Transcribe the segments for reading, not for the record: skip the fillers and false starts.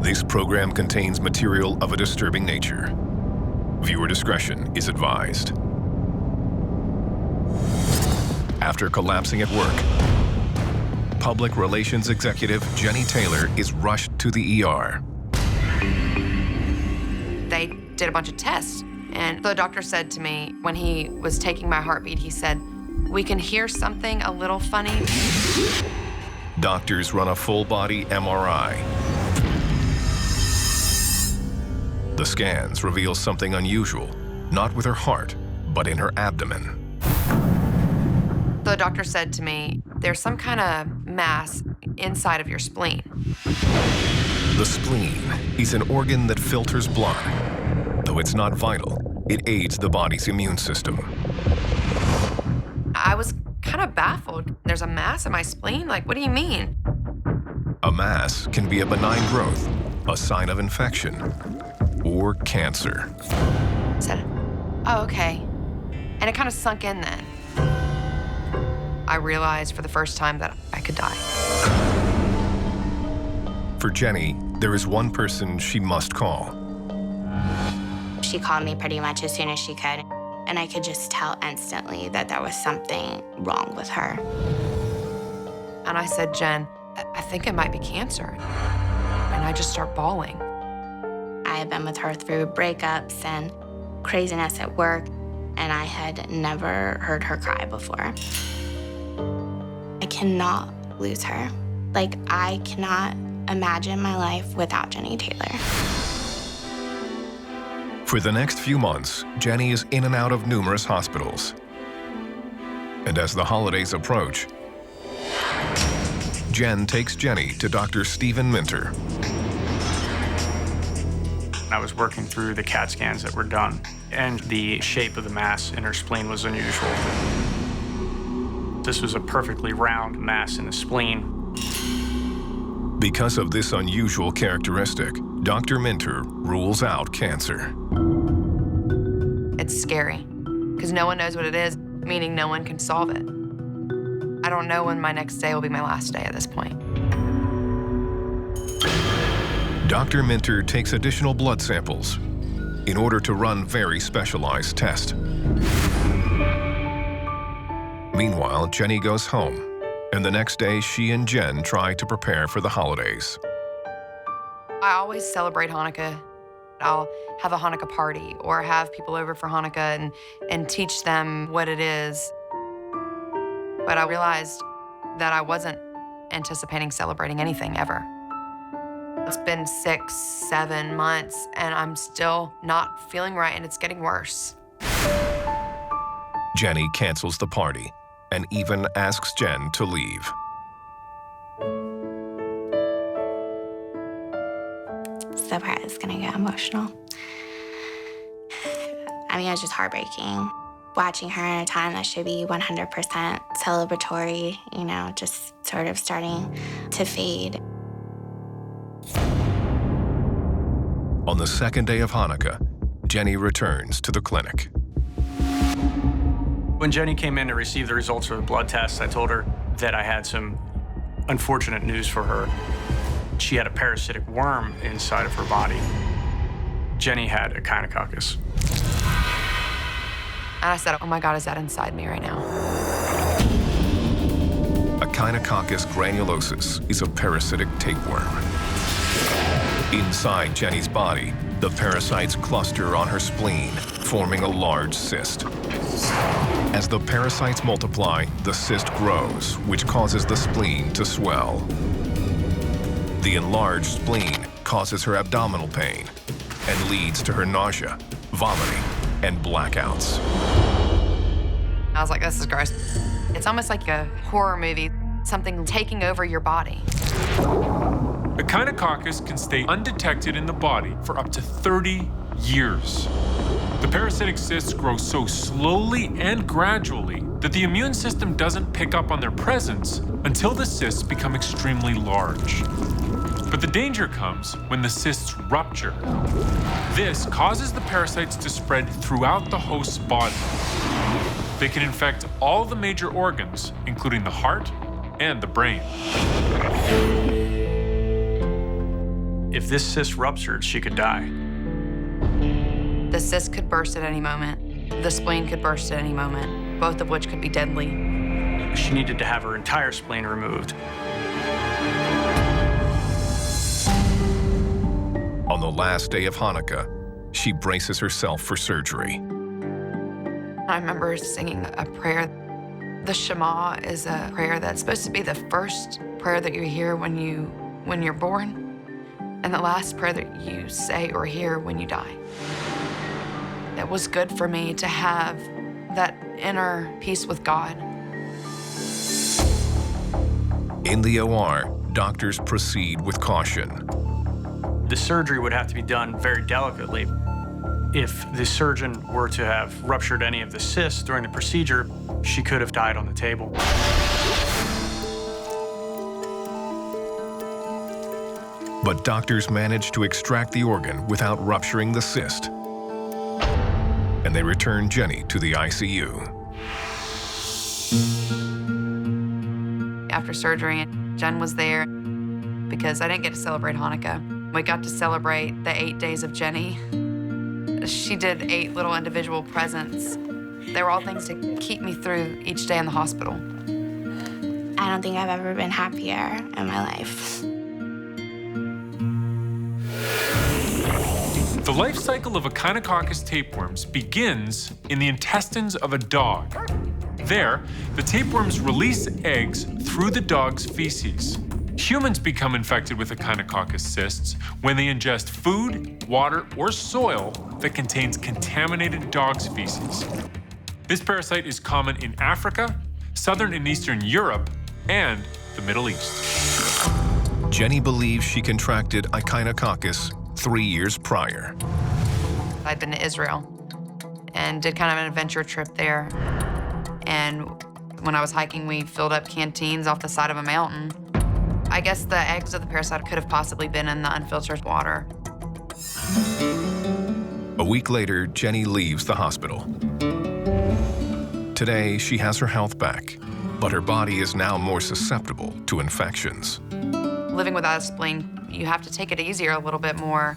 This program contains material of a disturbing nature. Viewer discretion is advised. After collapsing at work, public relations executive Jenny Taylor is rushed to the ER. They did a bunch of tests, and the doctor said to me when he was taking my heartbeat, he said, "We can hear something a little funny." Doctors run a full-body MRI. The scans reveal something unusual, not with her heart, but in her abdomen. The doctor said to me, "There's some kind of mass inside of your spleen." The spleen is an organ that filters blood. Though it's not vital, it aids the body's immune system. I was kind of baffled. There's a mass in my spleen? Like, what do you mean? A mass can be a benign growth, a sign of infection, or cancer. I said, "Oh, okay." And it kind of sunk in then. I realized for the first time that I could die. For Jenny, there is one person she must call. She called me pretty much as soon as she could, and I could just tell instantly that there was something wrong with her. And I said, "Jen, I think it might be cancer." And I just start bawling. I had been with her through breakups and craziness at work, and I had never heard her cry before. I cannot lose her. Like, I cannot imagine my life without Jenny Taylor. For the next few months, Jenny is in and out of numerous hospitals. And as the holidays approach, Jen takes Jenny to Dr. Stephen Minter. I was working through the CAT scans that were done, and the shape of the mass in her spleen was unusual. This was a perfectly round mass in the spleen. Because of this unusual characteristic, Dr. Minter rules out cancer. It's scary because no one knows what it is, meaning no one can solve it. I don't know when my next day will be my last day at this point. Dr. Minter takes additional blood samples in order to run very specialized tests. Meanwhile, Jenny goes home, and the next day she and Jen try to prepare for the holidays. I always celebrate Hanukkah. I'll have a Hanukkah party or have people over for Hanukkah and teach them what it is. But I realized that I wasn't anticipating celebrating anything ever. It's been 6, 7 months, and I'm still not feeling right, and it's getting worse. Jenny cancels the party and even asks Jen to leave. So part is gonna get emotional. I mean, it was just heartbreaking. Watching her in a time that should be 100% celebratory, you know, just sort of starting to fade. On the second day of Hanukkah, Jenny returns to the clinic. When Jenny came in to receive the results of the blood tests, I told her that I had some unfortunate news for her. She had a parasitic worm inside of her body. Jenny had echinococcus. And I said, "Oh my God, is that inside me right now?" Echinococcus granulosus is a parasitic tapeworm. Inside Jenny's body, the parasites cluster on her spleen, forming a large cyst. As the parasites multiply, the cyst grows, which causes the spleen to swell. The enlarged spleen causes her abdominal pain and leads to her nausea, vomiting, and blackouts. I was like, this is gross. It's almost like a horror movie, something taking over your body. Echinococcus can stay undetected in the body for up to 30 years. The parasitic cysts grow so slowly and gradually that the immune system doesn't pick up on their presence until the cysts become extremely large. But the danger comes when the cysts rupture. This causes the parasites to spread throughout the host's body. They can infect all the major organs, including the heart and the brain. If this cyst ruptured, she could die. The cyst could burst at any moment. The spleen could burst at any moment, both of which could be deadly. She needed to have her entire spleen removed. On the last day of Hanukkah, she braces herself for surgery. I remember singing a prayer. The Shema is a prayer that's supposed to be the first prayer that you hear when you're born, and the last prayer that you say or hear when you die. It was good for me to have that inner peace with God. In the OR, doctors proceed with caution. The surgery would have to be done very delicately. If the surgeon were to have ruptured any of the cysts during the procedure, she could have died on the table. But doctors managed to extract the organ without rupturing the cyst. And they returned Jenny to the ICU. After surgery, Jen was there because I didn't get to celebrate Hanukkah. We got to celebrate the 8 days of Jenny. She did 8 little individual presents. They were all things to keep me through each day in the hospital. I don't think I've ever been happier in my life. The life cycle of Echinococcus tapeworms begins in the intestines of a dog. There, the tapeworms release eggs through the dog's feces. Humans become infected with Echinococcus cysts when they ingest food, water, or soil that contains contaminated dog's feces. This parasite is common in Africa, Southern and Eastern Europe, and the Middle East. Jenny believes she contracted Echinococcus 3 years prior. I'd been to Israel and did kind of an adventure trip there. And when I was hiking, we filled up canteens off the side of a mountain. I guess the eggs of the parasite could have possibly been in the unfiltered water. A week later, Jenny leaves the hospital. Today, she has her health back, but her body is now more susceptible to infections. Living without a spleen, you have to take it easier a little bit more.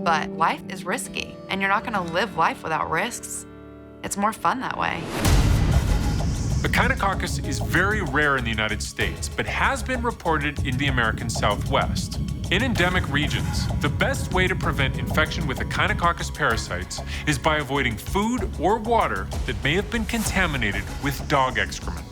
But life is risky, and you're not gonna live life without risks. It's more fun that way. Echinococcus is very rare in the United States, but has been reported in the American Southwest. In endemic regions, the best way to prevent infection with Echinococcus parasites is by avoiding food or water that may have been contaminated with dog excrement.